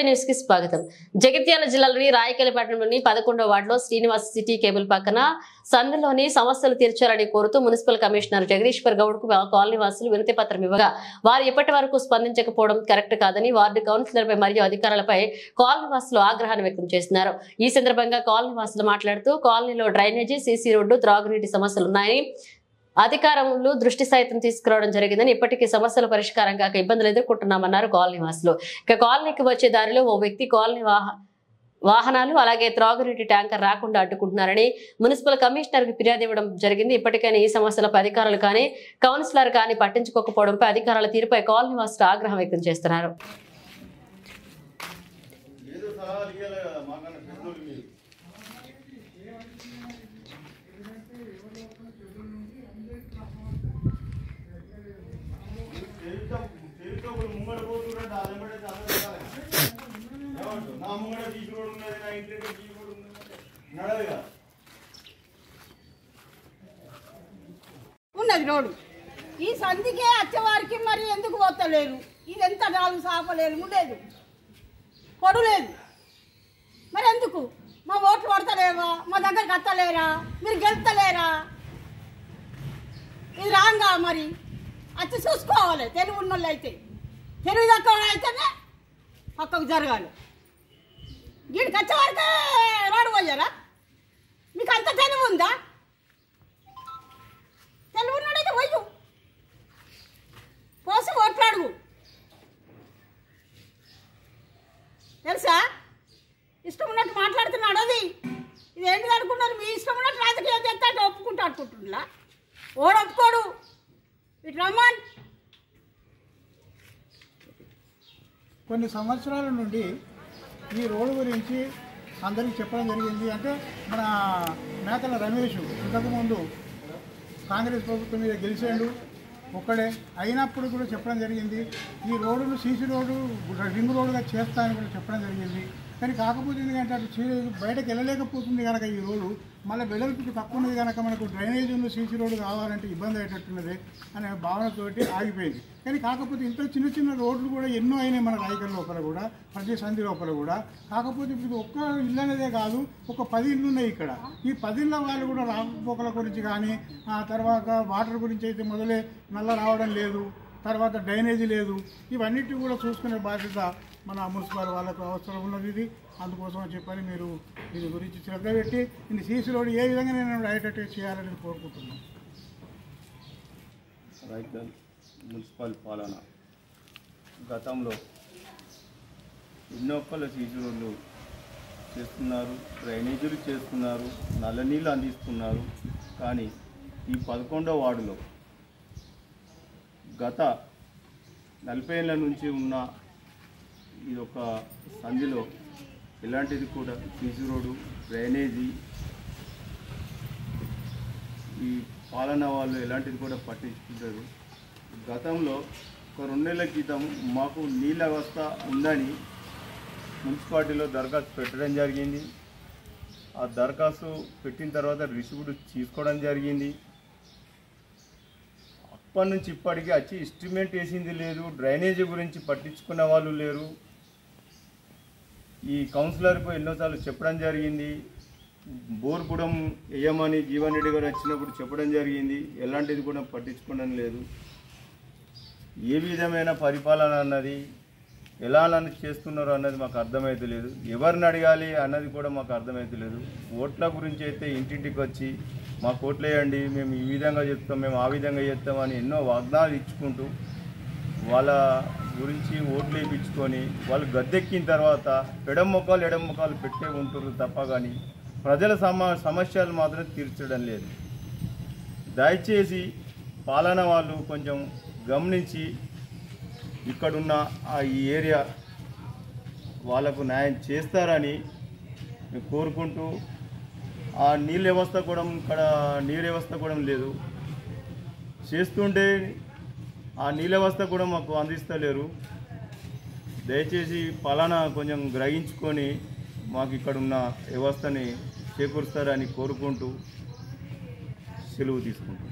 News కి స్వాగతం. జగిత్యాల జిల్లాలోని రాయకలపట్నంలోని 11వ వార్డులో శ్రీనివాస్ సిటీ కేబుల్ పక్కన సందులోని సమస్యలు తీర్చాలని కోరుతూ మున్సిపల్ కమిషనర్ జగదీశ్వర్ గౌడ్ కు కాలనీ వాసులు వినతి పత్రం ఇవ్వగా వారు ఇప్పటి వరకు స్పందించకపోవడం కరెక్ట్ కాదని వార్డు కౌన్సిలర్పై మరియు అధికారులపై కాలనీ వాసులు ఆగ్రహాన్ని వ్యక్తం చేస్తున్నారు. ఈ సందర్భంగా కాలనీ వాసులు మాట్లాడుతూ కాలనీలో డ్రైనేజీ, సీసీ రోడ్డు, త్రాగునీటి సమస్యలు ఉన్నాయని అధికారులు దృష్టి సైతం తీసుకురావడం జరిగిందని ఇప్పటికీ సమస్యల పరిష్కారం కాక ఇబ్బందులు ఎదుర్కొంటున్నామన్నారు కాలనీ వాసులు. ఇక కాలనీకి వచ్చే దారిలో ఓ వ్యక్తి కాలనీ వాహనాలు అలాగే త్రాగునీటి ట్యాంకర్ రాకుండా అడ్డుకుంటున్నారని మున్సిపల్ కమిషనర్ కి ఫిర్యాదు ఇవ్వడం జరిగింది. ఇప్పటికైనా ఈ సమస్యలపై అధికారులు కానీ కౌన్సిలర్ కానీ పట్టించుకోకపోవడంపై అధికారుల తీరుపై కాలనీ వాసులు ఆగ్రహం వ్యక్తం చేస్తున్నారు. ఉన్నది రోడ్డు ఈ సంధికే వచ్చేవారికి మరి ఎందుకు పోతలేరు? ఇది ఎంత నాలుగు సాపలేదు, ఉండేది పొడలేదు, మరి ఎందుకు మా ఓట్లు పడతలేవా? మా దగ్గరికి వస్తలేరా? మీరు గెలుస్తలేరా? ఇది రాంగా మరి వచ్చి చూసుకోవాలి. తెలుగు ఉన్న వాళ్ళు అయితే, తెలుగు తక్కువ అయితేనే పక్కకు జరగాలి. వీడికి వచ్చేవారికి రోడ్డు పోయారా? మీకు అంత తెలివి ఉందా? తెలుగు ఉన్నాడైతే పోయి పోసి ఓట్లాడు. తెలుసా? ఇష్టం ఉన్నట్టు మాట్లాడుతున్నాడు. అది ఇది ఏంటిది అనుకున్నారు? మీ ఇష్టం ఉన్నట్టు రాజకీయం చేస్తా అంటే ఒప్పుకుంటా అనుకుంటున్నా. ఓడు ఒప్పుకోడు. ఇటు రమ్మన్. కొన్ని సంవత్సరాల నుండి ఈ రోడ్డు గురించి అందరికీ చెప్పడం జరిగింది. అంటే మన మేకల రమేష్ ఇంతకుముందు కాంగ్రెస్ ప్రభుత్వం మీద గెలిచాడు ఒక్కడే, అయినప్పుడు కూడా చెప్పడం జరిగింది. ఈ రోడ్డును సీసీ రోడ్డు, రింగ్ రోడ్డుగా చేస్తానని కూడా చెప్పడం జరిగింది. కానీ కాకపోతే ఎందుకంటే అటు బయటకు వెళ్ళలేకపోతుంది కనుక ఈ రోడ్డు మళ్ళీ వెడల్పుకి తక్కువ ఉన్నది కనుక మనకు డ్రైనేజ్ ఉన్న సీసీ రోడ్డు కావాలంటే ఇబ్బంది అయ్యేటట్టున్నది అనే భావనతోటి ఆగిపోయింది. కానీ కాకపోతే ఇంత చిన్న చిన్న రోడ్లు కూడా ఎన్నో అయినాయి మన రాయకల లోపల కూడా, ప్రతి సంధి లోపల కూడా. కాకపోతే ఇప్పుడు ఒక్క ఇల్లు అనేదే కాదు, ఒక 10 ఇళ్ళు ఉన్నాయి ఇక్కడ. ఈ 10 ఇళ్ళ వాళ్ళు కూడా రాకపోకల గురించి కానీ, ఆ తర్వాత వాటర్ గురించి అయితే మొదలే నల్ల రావడం లేదు, తర్వాత డ్రైనేజీ లేదు, ఇవన్నిటి కూడా చూసుకునే బాధ్యత మన మున్సిపల్ వాళ్ళకు అవసరం ఉన్నది. ఇది అందుకోసం చెప్పని మీరు దీని గురించి శ్రద్ధ పెట్టి ఇది సీసీ రోడ్డు ఏ విధంగా నేను అయ్యేటట్టు చేయాలని కోరుకుంటున్నాను. రాయకల్ మున్సిపల్ పాలన గతంలో ఎన్నో సీసీ రోడ్లు చేస్తున్నారు, డ్రైనేజీలు చేస్తున్నారు, నల్ల నీళ్ళు అందిస్తున్నారు. కానీ ఈ 11వ వార్డులో గత 40 ఏళ్ళ నుంచి ఉన్న ఇది ఒక సంధిలో ఇలాంటిది కూడా సీసీ రోడ్డు, డ్రైనేజీ ఈ పాలన వాళ్ళు ఎలాంటిది కూడా పట్టించుకుంటారు. గతంలో ఒక 2 నెలల క్రితం మాకు నీళ్ళ వ్యవస్థ ఉందని మున్సిపాలిటీలో దరఖాస్తు పెట్టడం జరిగింది. ఆ దరఖాస్తు పెట్టిన తర్వాత రిసిప్ట్ తీసుకోవడం జరిగింది. అప్పటి నుంచి ఇప్పటికీ వచ్చి ఎస్టిమేట్ వేసింది లేదు, డ్రైనేజీ గురించి పట్టించుకున్న వాళ్ళు లేరు. ఈ కౌన్సిలర్కు ఎన్నోసార్లు చెప్పడం జరిగింది, బోర్పుడం వేయమని జీవన్ రెడ్డి గారు వచ్చినప్పుడు చెప్పడం జరిగింది. ఎలాంటిది కూడా పట్టించుకోవడం లేదు. ఏ విధమైన పరిపాలన అన్నది ఎలా చేస్తున్నారు అన్నది మాకు అర్థమవుతలేదు. ఎవరిని అడగాలి అన్నది కూడా మాకు అర్థమవుతలేదు. ఓట్ల గురించి అయితే ఇంటింటికి వచ్చి మాకు ఓట్లు వేయండి, మేము ఈ విధంగా చెప్తాం, మేము ఆ విధంగా చేస్తామని ఎన్నో వాగ్దానాలు ఇచ్చుకుంటూ వాళ్ళ గురించి ఓట్లు వేయించుకొని వాళ్ళు గద్దెక్కిన తర్వాత ఎడం ముఖాలు పెట్టే ఉంటున్నారు తప్ప కానీ ప్రజల సమస్యలు మాత్రం తీర్చడం లేదు. దయచేసి పాలన వాళ్ళు కొంచెం గమనించి ఇక్కడున్న ఈ ఏరియా వాళ్ళకు న్యాయం చేస్తారని కోరుకుంటూ, ఆ నీళ్ళ వ్యవస్థ కూడా ఇక్కడ నీరు వ్యవస్థ కూడా లేదు, చేస్తుంటే ఆ నీళ్ళ వ్యవస్థ కూడా మాకు అందిస్తలేరు. దయచేసి పాలన కొంచెం గ్రహించుకొని మాకు ఇక్కడున్న వ్యవస్థని చేకూరుస్తారని కోరుకుంటూ సెలవు తీసుకుంటాం.